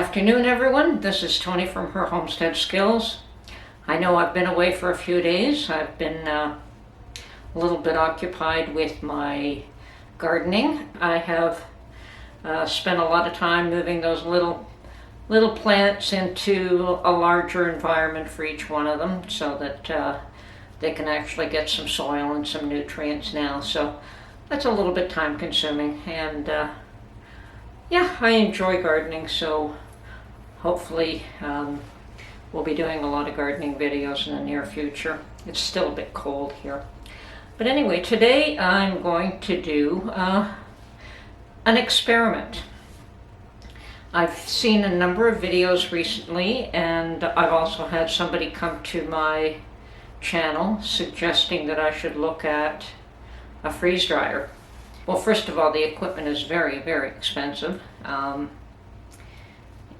afternoon, everyone. This is Tony from Her Homestead Skills. I know I've been away for a few days. I've been a little bit occupied with my gardening. I have spent a lot of time moving those little plants into a larger environment for each one of them so that they can actually get some soil and some nutrients now. So that's a little bit time consuming, and yeah, I enjoy gardening, so hopefully we'll be doing a lot of gardening videos in the near future. It's still a bit cold here. But anyway, today I'm going to do an experiment. I've seen a number of videos recently, and I've also had somebody come to my channel suggesting that I should look at a freeze dryer. Well, first of all, the equipment is very, very expensive.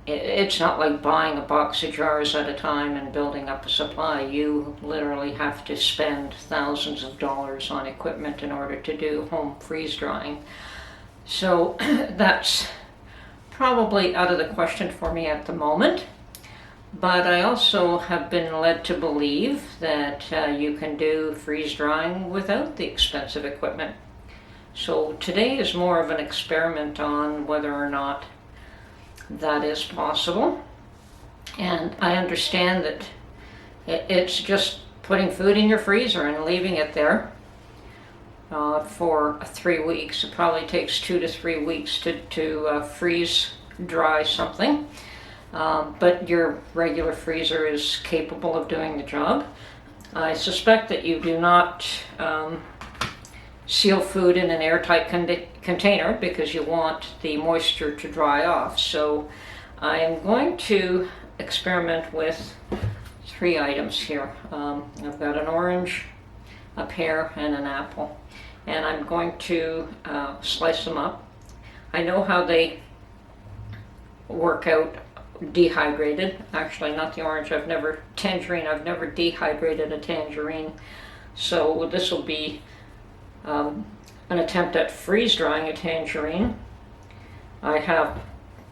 It's not like buying a box of jars at a time and building up a supply. You literally have to spend thousands of dollars on equipment in order to do home freeze drying. So that's probably out of the question for me at the moment. But I also have been led to believe that you can do freeze drying without the expensive equipment. So today is more of an experiment on whether or not that is possible. And I understand that it's just putting food in your freezer and leaving it there for 3 weeks. It probably takes 2 to 3 weeks to freeze dry something. But your regular freezer is capable of doing the job. I suspect that you do not seal food in an airtight container because you want the moisture to dry off. So I am going to experiment with 3 items here. I've got an orange, a pear, and an apple. And I'm going to slice them up. I know how they work out dehydrated. Actually, not the orange. Tangerine. I've never dehydrated a tangerine. So this will be an attempt at freeze drying a tangerine. I have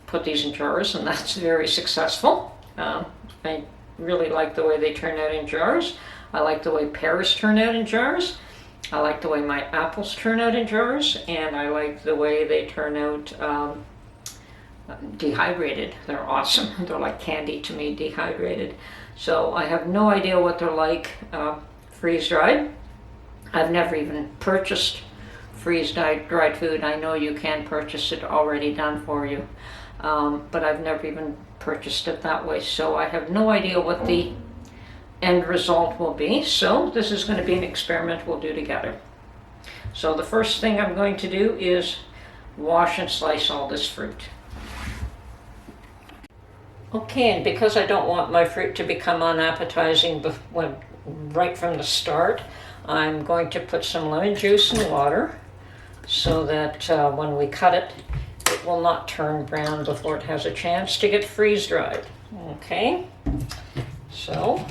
put these in jars, and that's very successful. I really like the way they turn out in jars. I like the way pears turn out in jars. I like the way my apples turn out in jars, and I like the way they turn out dehydrated. They're awesome. They're like candy to me, dehydrated. So I have no idea what they're like freeze dried. I've never even purchased freeze-dried food. I know you can purchase it already done for you, but I've never even purchased it that way. So I have no idea what the end result will be. So this is going to be an experiment we'll do together. So the first thing I'm going to do is wash and slice all this fruit. Okay, and because I don't want my fruit to become unappetizing right from the start, I'm going to put some lemon juice in water so that when we cut it, it will not turn brown before it has a chance to get freeze dried. Okay, so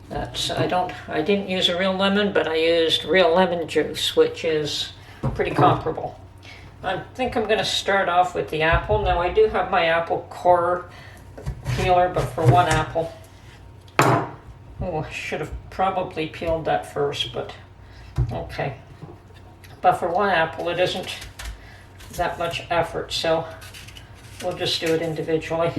that's, I didn't use a real lemon, but I used real lemon juice, which is pretty comparable. I think I'm going to start off with the apple. Now I do have my apple core peeler, but for one apple, oh, I should have probably peeled that first, but okay. But for one apple, it isn't that much effort, so we'll just do it individually.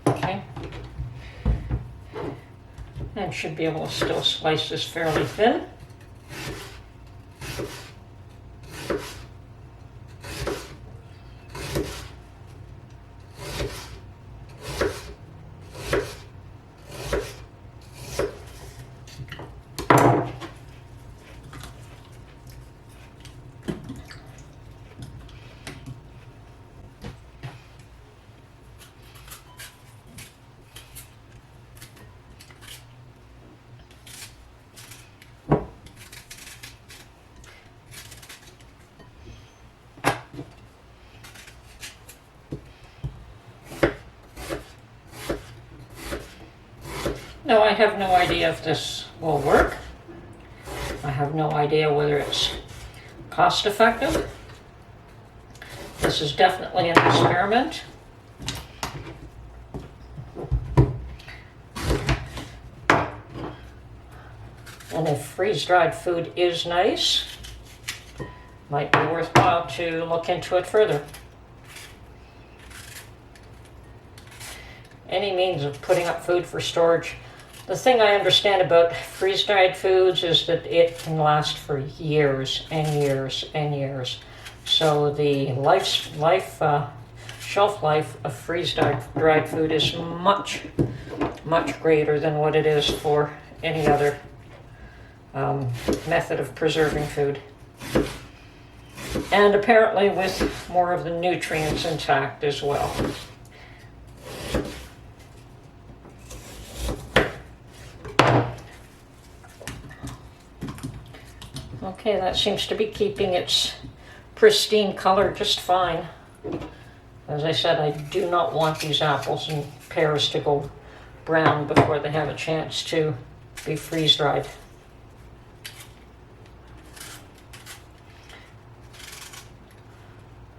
Okay, and should be able to still slice this fairly thin. Now, I have no idea if this will work. I have no idea whether it's cost effective. This is definitely an experiment. And if freeze-dried food is nice, might be worthwhile to look into it further. Any means of putting up food for storage. The thing I understand about freeze-dried foods is that it can last for years and years and years. So the shelf life of freeze-dried food is much, much greater than what it is for any other method of preserving food. And apparently with more of the nutrients intact as well. Okay, that seems to be keeping its pristine color just fine. As I said, I do not want these apples and pears to go brown before they have a chance to be freeze-dried.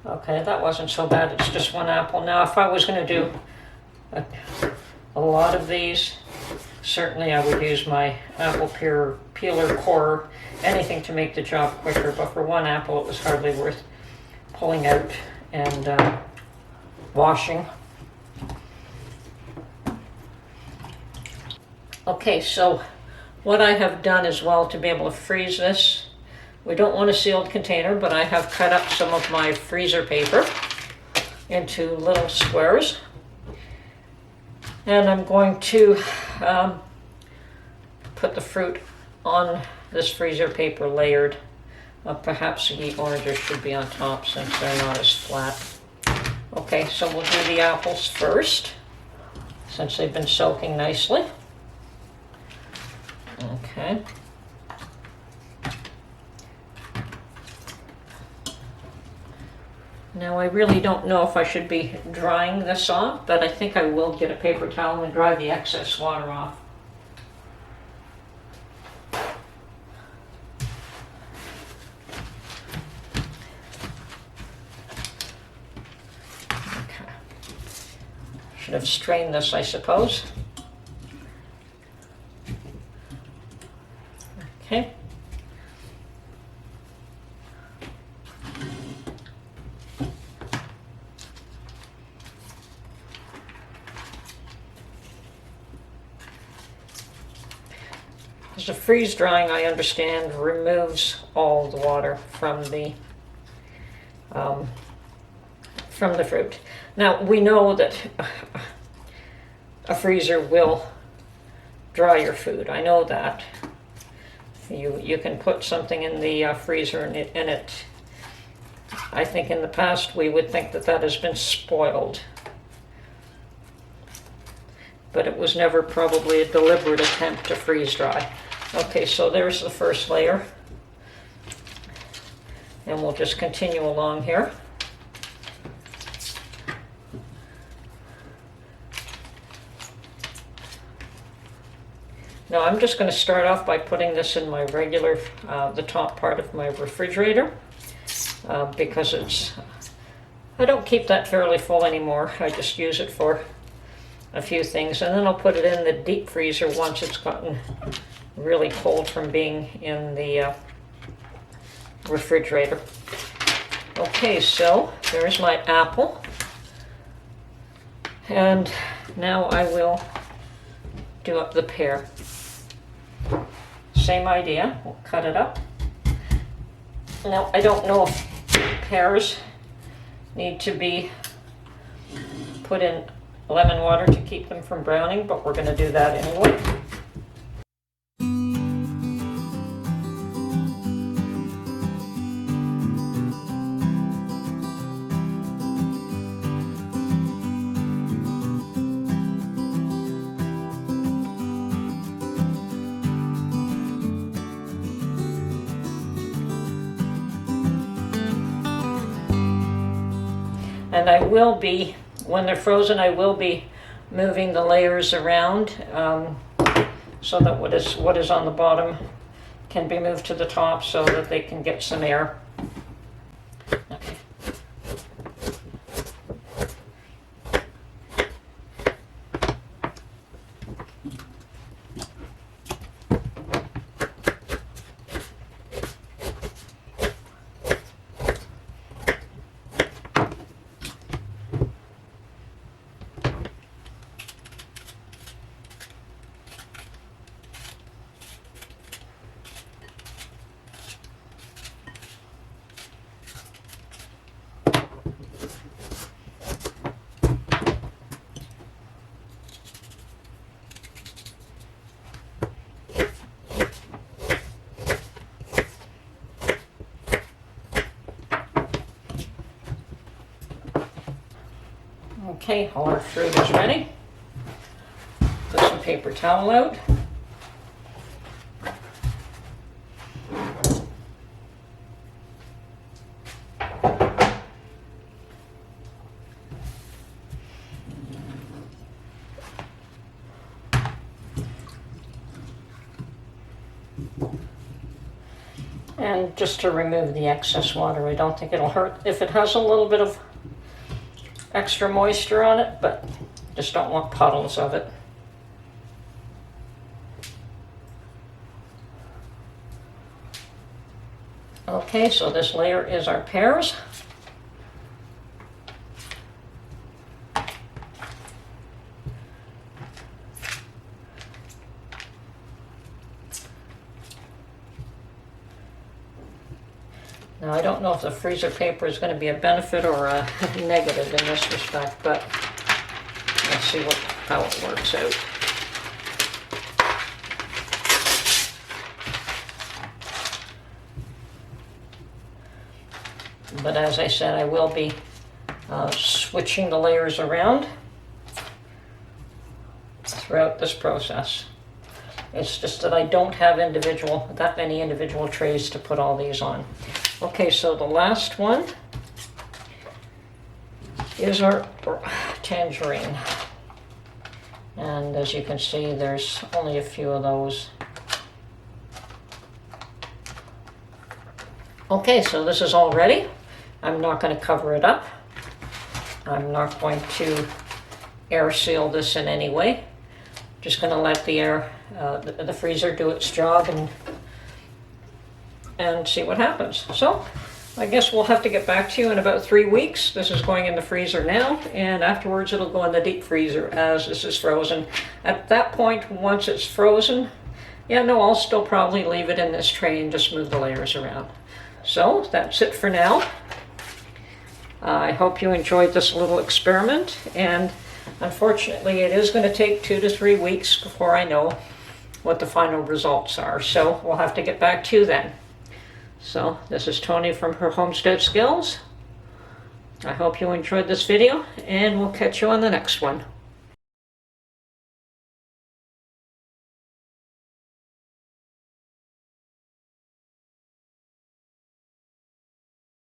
Okay, that wasn't so bad. It's just one apple. Now, if I was going to do a lot of these, certainly I would use my apple peeler corer, anything to make the job quicker. But for one apple, it was hardly worth pulling out and washing. Okay, so what I have done as well to be able to freeze this, we don't want a sealed container, but I have cut up some of my freezer paper into little squares. And I'm going to put the fruit on this freezer paper layered. Perhaps the oranges should be on top since they're not as flat. Okay, so we'll do the apples first, since they've been soaking nicely. Okay. Now I really don't know if I should be drying this off, but I think I will get a paper towel and dry the excess water off. Okay. Should have strained this, I suppose. Okay. The freeze drying, I understand, removes all the water from the fruit. Now we know that a freezer will dry your food. I know that. You can put something in the freezer and it. I think in the past we would think that has been spoiled. But it was never probably a deliberate attempt to freeze dry. Okay, so there's the first layer. And we'll just continue along here. Now I'm just going to start off by putting this in my regular, the top part of my refrigerator, because I don't keep that fairly full anymore. I just use it for a few things, and then I'll put it in the deep freezer once it's gotten really cold from being in the refrigerator. Okay, so there's my apple, and now I will do up the pear. Same idea, we'll cut it up. Now I don't know if pears need to be put in lemon water to keep them from browning, but we're going to do that anyway. And I will be, when they're frozen, I will be moving the layers around so that what is on the bottom can be moved to the top so that they can get some air. Okay. Okay, all our fruit is ready. Put some paper towel out. And just to remove the excess water, I don't think it'll hurt if it has a little bit of extra moisture on it, but just don't want puddles of it. Okay, so this layer is our pears. Now, I don't know if the freezer paper is going to be a benefit or a negative in this respect, but let's see how it works out. But as I said, I will be switching the layers around throughout this process. It's just that I don't have that many individual trays to put all these on. Okay, so the last one is our tangerine. And as you can see, there's only a few of those. Okay, so this is all ready. I'm not going to cover it up. I'm not going to air seal this in any way. Just going to let the air, the freezer do its job and see what happens. So I guess we'll have to get back to you in about 3 weeks. This is going in the freezer now, and afterwards it'll go in the deep freezer as this is frozen. At that point, once it's frozen, I'll still probably leave it in this tray and just move the layers around. So that's it for now. I hope you enjoyed this little experiment, and unfortunately it is going to take 2 to 3 weeks before I know what the final results are. So we'll have to get back to you then. So this is Tony from her Homestead Skills. I hope you enjoyed this video, and we'll catch you on the next one.